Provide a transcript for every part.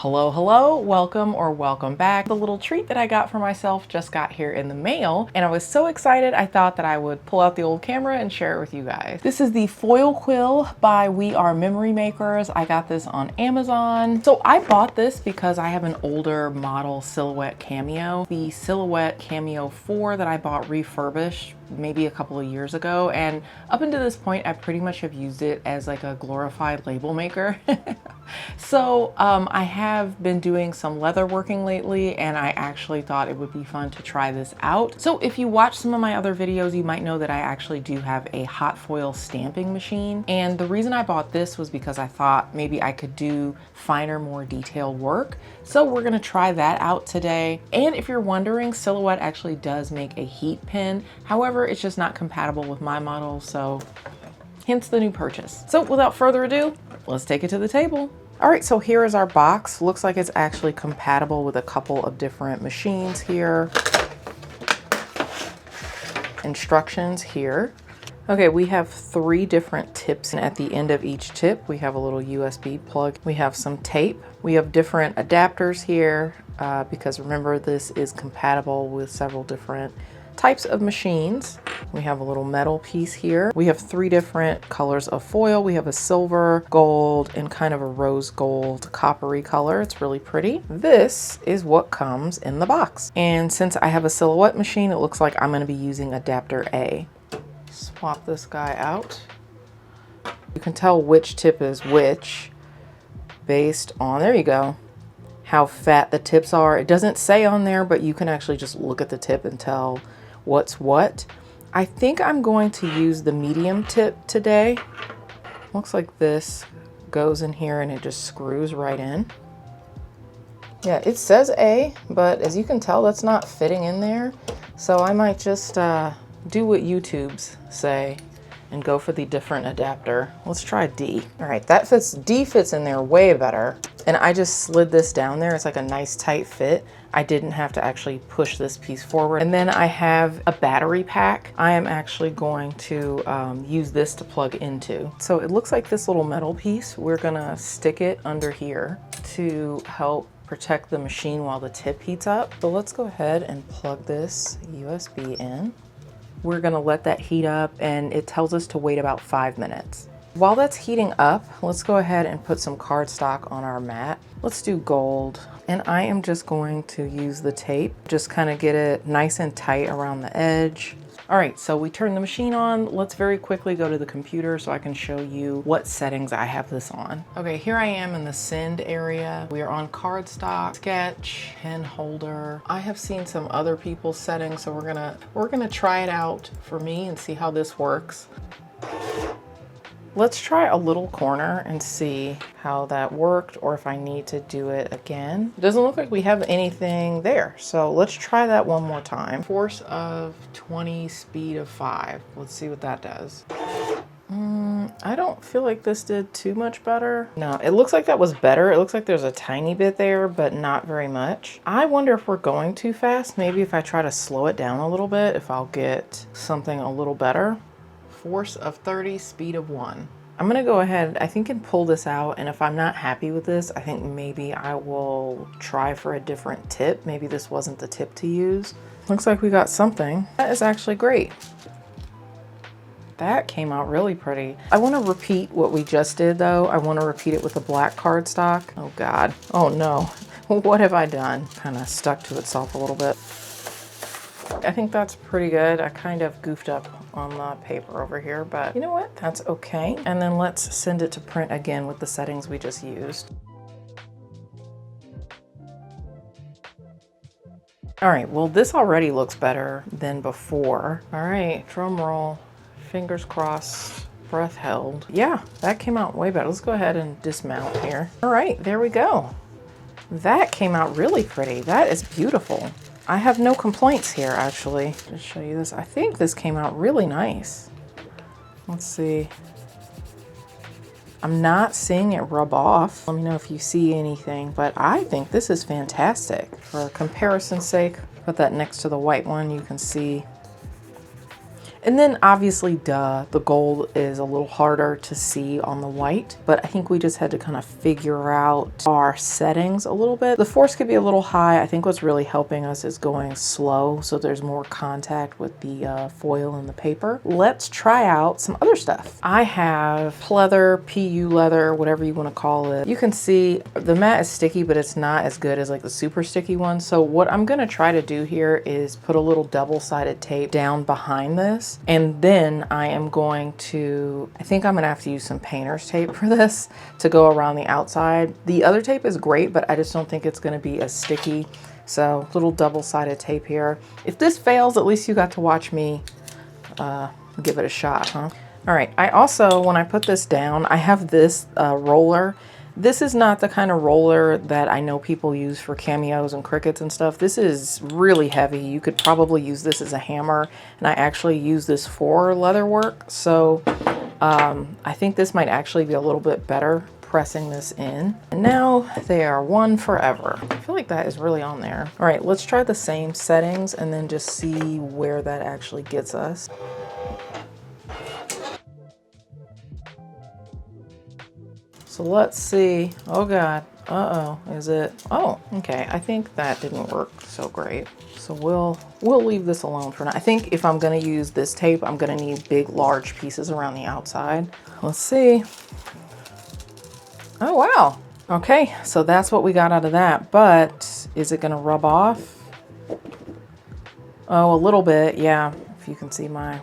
Hello, welcome back. The little treat that I got for myself just got here in the mail, and I was so excited I thought that I would pull out the old camera and share it with you guys. This is the Foil Quill by We Are Memory Makers. I got this on Amazon. So I bought this because I have an older model Silhouette Cameo, the Silhouette Cameo 4 that I bought refurbished maybe a couple of years ago, and up until this point I pretty much have used it as like a glorified label maker. So I have been doing some leather working lately, and I actually thought it would be fun to try this out. So if you watch some of my other videos, you might know that I actually do have a hot foil stamping machine, and the reason I bought this was because I thought maybe I could do finer, more detailed work. So we're gonna try that out today. And if you're wondering, Silhouette actually does make a heat pin. However, it's just not compatible with my model, so hence the new purchase. So without further ado, let's take it to the table. All right, so here is our box. Looks like it's actually compatible with a couple of different machines here. Instructions here. Okay, we have 3 different tips, and at the end of each tip, we have a little USB plug. We have some tape. We have different adapters here because remember, this is compatible with several different types of machines. We have a little metal piece here. We have 3 different colors of foil. We have a silver, gold, and kind of a rose gold coppery color. It's really pretty. This is what comes in the box. And since I have a Silhouette machine, it looks like I'm going to be using adapter A. Swap this guy out. You can tell which tip is which based on, there you go, how fat the tips are. It doesn't say on there, but you can actually just look at the tip and tell what's what. I think I'm going to use the medium tip today. Looks like this goes in here and it just screws right in. Yeah, it says A, but as you can tell, that's not fitting in there. So I might just do what YouTubes say and go for the different adapter. Let's try D. All right, that fits, D fits in there way better. And I just slid this down there. It's like a nice tight fit. I didn't have to actually push this piece forward. And then I have a battery pack. I am actually going to use this to plug into. So it looks like this little metal piece, we're gonna stick it under here to help protect the machine while the tip heats up. So let's go ahead and plug this USB in. We're gonna let that heat up, and it tells us to wait about 5 minutes. While that's heating up, let's go ahead and put some cardstock on our mat. Let's do gold. And I am just going to use the tape, just kind of get it nice and tight around the edge. All right, so we turn the machine on. Let's very quickly go to the computer so I can show you what settings I have this on. Okay, here I am in the send area. We are on cardstock, sketch, pen holder. I have seen some other people's settings, so we're gonna try it out for me and see how this works. Let's try a little corner and see how that worked, or if I need to do it again. It doesn't look like we have anything there, so let's try that one more time. Force of 20, speed of 5. Let's see what that does. I don't feel like this did too much better. No, it looks like that was better. It looks like there's a tiny bit there, but not very much. I wonder if we're going too fast. Maybe if I try to slow it down a little bit, if I'll get something a little better. Force of 30, speed of 1. I'm gonna go ahead, I think, and pull this out, and if I'm not happy with this, I think maybe I will try for a different tip. Maybe this wasn't the tip to use. Looks like we got something. That is actually great. That came out really pretty. I wanna repeat what we just did though. I wanna repeat it with the black cardstock. Oh God, oh no. What have I done? Kind of stuck to itself a little bit. I think that's pretty good. I kind of goofed up on the paper over here, but you know what? That's okay. And then let's send it to print again with the settings we just used. All right, well, this already looks better than before. All right, drum roll, fingers crossed, breath held. Yeah, that came out way better. Let's go ahead and dismount here. All right, there we go. That came out really pretty. That is beautiful. I have no complaints here, actually. Just show you this. I think this came out really nice. Let's see. I'm not seeing it rub off. Let me know if you see anything, but I think this is fantastic. For comparison's sake, put that next to the white one, you can see. And then obviously, duh, the gold is a little harder to see on the white, but I think we just had to kind of figure out our settings a little bit. The force could be a little high. I think what's really helping us is going slow so there's more contact with the foil and the paper. Let's try out some other stuff. I have pleather, PU leather, whatever you want to call it. You can see the mat is sticky, but it's not as good as like the super sticky one. So what I'm going to try to do here is put a little double-sided tape down behind this, and then I am going to, I think I'm going to have to use some painter's tape for this to go around the outside. The other tape is great, but I just don't think it's going to be as sticky. So little double-sided tape here. If this fails, at least you got to watch me give it a shot, huh? All right, I also, when I put this down, I have this roller. This is not the kind of roller that I know people use for cameos and crickets and stuff. This is really heavy. You could probably use this as a hammer, and I actually use this for leather work. So I think this might actually be a little bit better pressing this in. And now they are one forever. I feel like that is really on there. All right, let's try the same settings and then just see where that actually gets us. So let's see. Oh God. Uh-oh. Is it? Oh, okay. I think that didn't work so great. So we'll leave this alone for now. I think if I'm gonna use this tape, I'm gonna need big, large pieces around the outside. Let's see. Oh, wow. Okay, so that's what we got out of that. But is it gonna rub off? Oh, a little bit. Yeah, if you can see my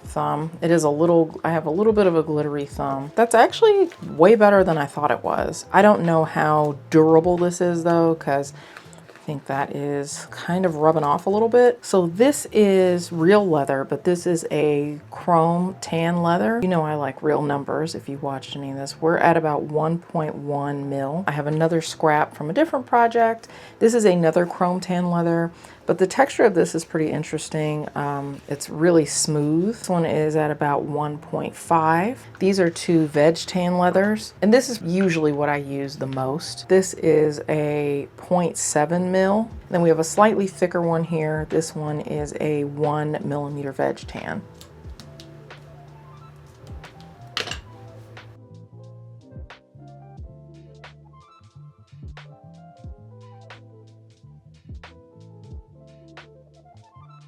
thumb. It is a little, I have a little bit of a glittery thumb. That's actually way better than I thought it was. I don't know how durable this is though, because I think that is kind of rubbing off a little bit. So this is real leather, but this is a chrome tan leather. You know I like real numbers if you watched any of this. We're at about 1.1 mil. I have another scrap from a different project. This is another chrome tan leather, but the texture of this is pretty interesting. It's really smooth. This one is at about 1.5. These are two veg tan leathers, and this is usually what I use the most. This is a 0.7 mil. Then we have a slightly thicker one here. This one is a 1 millimeter veg tan.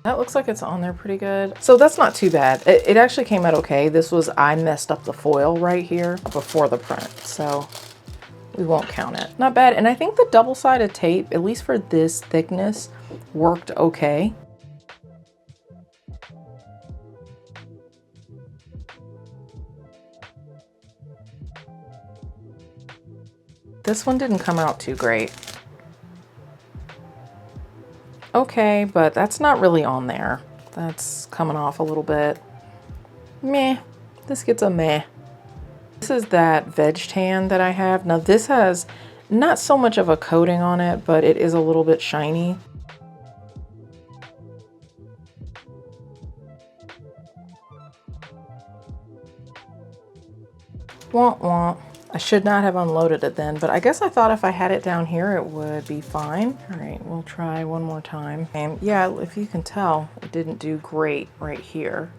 That looks like it's on there pretty good. So that's not too bad. It actually came out okay. This was, I messed up the foil right here before the print, so we won't count it. Not bad. And I think the double-sided tape, at least for this thickness, worked okay. This one didn't come out too great. Okay, but that's not really on there. That's coming off a little bit. Meh. This gets a meh. This is that veg tan that I have. Now this has not so much of a coating on it, but it is a little bit shiny. Womp womp. I should not have unloaded it then, but I guess I thought if I had it down here, it would be fine. All right, we'll try one more time. And yeah, if you can tell, it didn't do great right here.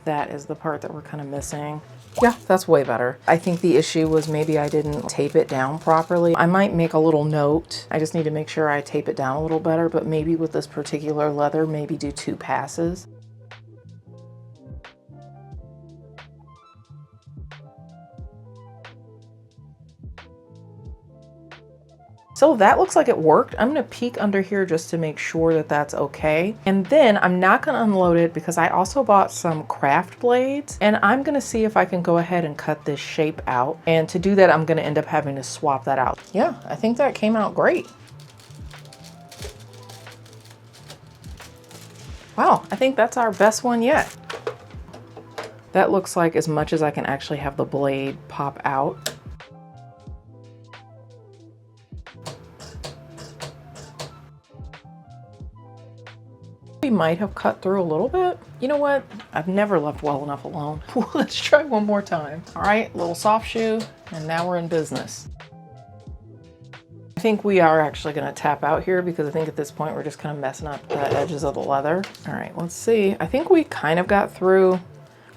That is the part that we're kind of missing. Yeah, that's way better. I think the issue was maybe I didn't tape it down properly. I might make a little note. I just need to make sure I tape it down a little better, but maybe with this particular leather, maybe do 2 passes. So that looks like it worked. I'm gonna peek under here just to make sure that that's okay. And then I'm not gonna unload it because I also bought some craft blades, and I'm gonna see if I can go ahead and cut this shape out. And to do that, I'm gonna end up having to swap that out. Yeah, I think that came out great. Wow, I think that's our best one yet. That looks like as much as I can actually have the blade pop out. We might have cut through a little bit. You know what? I've never left well enough alone. Let's try one more time. All right, little soft shoe, and now we're in business. I think we are actually gonna tap out here because I think at this point we're just kind of messing up the edges of the leather. All right, let's see. I think we kind of got through.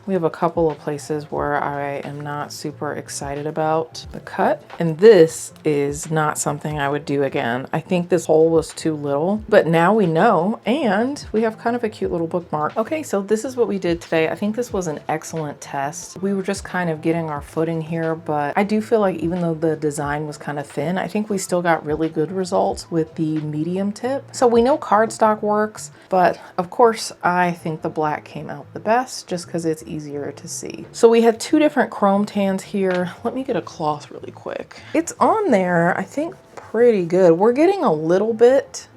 We have a couple of places where I am not super excited about the cut. And this is not something I would do again. I think this hole was too little, but now we know, and we have kind of a cute little bookmark. Okay, so this is what we did today. I think this was an excellent test. We were just kind of getting our footing here, but I do feel like even though the design was kind of thin, I think we still got really good results with the medium tip. So we know cardstock works, but of course I think the black came out the best just because it's easier to see. So we had two different chrome tans here. Let me get a cloth really quick. It's on there, I think, pretty good. We're getting a little bit.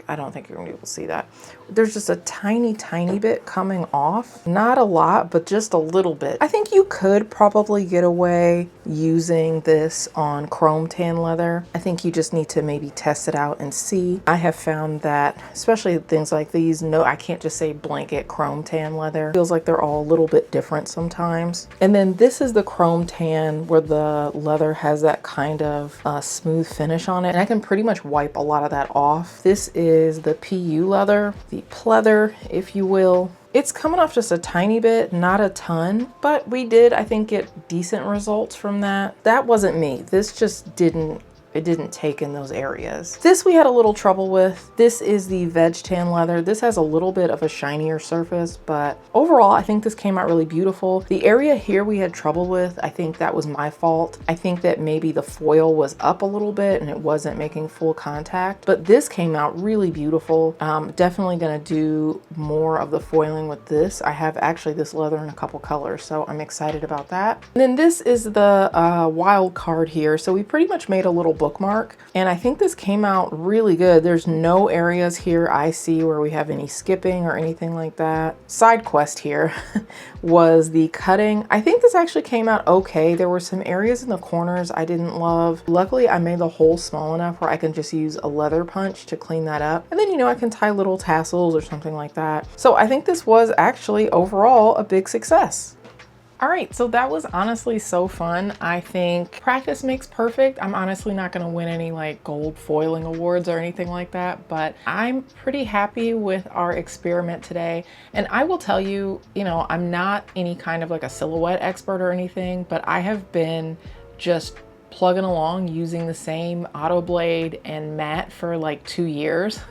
I don't think you're gonna be able to see that. There's just a tiny bit coming off. Not a lot, but just a little bit. I think you could probably get away using this on chrome tan leather. I think you just need to maybe test it out and see. I have found that, especially things like these, no, I can't just say blanket chrome tan leather. Feels like they're all a little bit different sometimes. And then this is the chrome tan where the leather has that kind of smooth finish on it. And I can pretty much wipe a lot of that off. This is the PU leather, the pleather, if you will. It's coming off just a tiny bit, not a ton, but we did, I think, get decent results from that. That wasn't me. This just didn't take in those areas. This we had a little trouble with. This is the veg tan leather. This has a little bit of a shinier surface, but overall, I think this came out really beautiful. The area here we had trouble with, I think that was my fault. I think that maybe the foil was up a little bit and it wasn't making full contact, but this came out really beautiful. Definitely gonna do more of the foiling with this. I have actually this leather in a couple colors, so I'm excited about that. And then this is the wild card here. So we pretty much made a little bookmark, and I think this came out really good. There's no areas here I see where we have any skipping or anything like that. Side quest here was the cutting. I think this actually came out okay. There were some areas in the corners I didn't love. Luckily, I made the hole small enough where I can just use a leather punch to clean that up. And then, you know, I can tie little tassels or something like that. So I think this was actually overall a big success. All right, so that was honestly so fun. I think practice makes perfect. I'm honestly not gonna win any like gold foiling awards or anything like that, but I'm pretty happy with our experiment today. And I will tell you, you know, I'm not any kind of like a silhouette expert or anything, but I have been just plugging along using the same auto blade and mat for like 2 years.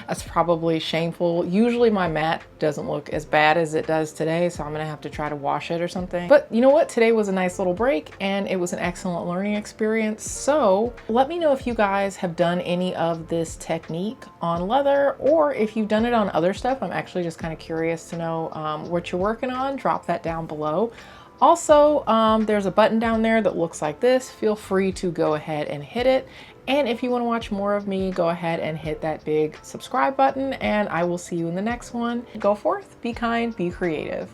That's probably shameful. Usually my mat doesn't look as bad as it does today, so I'm gonna have to try to wash it or something. But you know what? Today was a nice little break and it was an excellent learning experience. So let me know if you guys have done any of this technique on leather, or if you've done it on other stuff. I'm actually just kind of curious to know what you're working on. Drop that down below. Also, there's a button down there that looks like this. Feel free to go ahead and hit it. And if you want to watch more of me, go ahead and hit that big subscribe button, and I will see you in the next one. Go forth, be kind, be creative.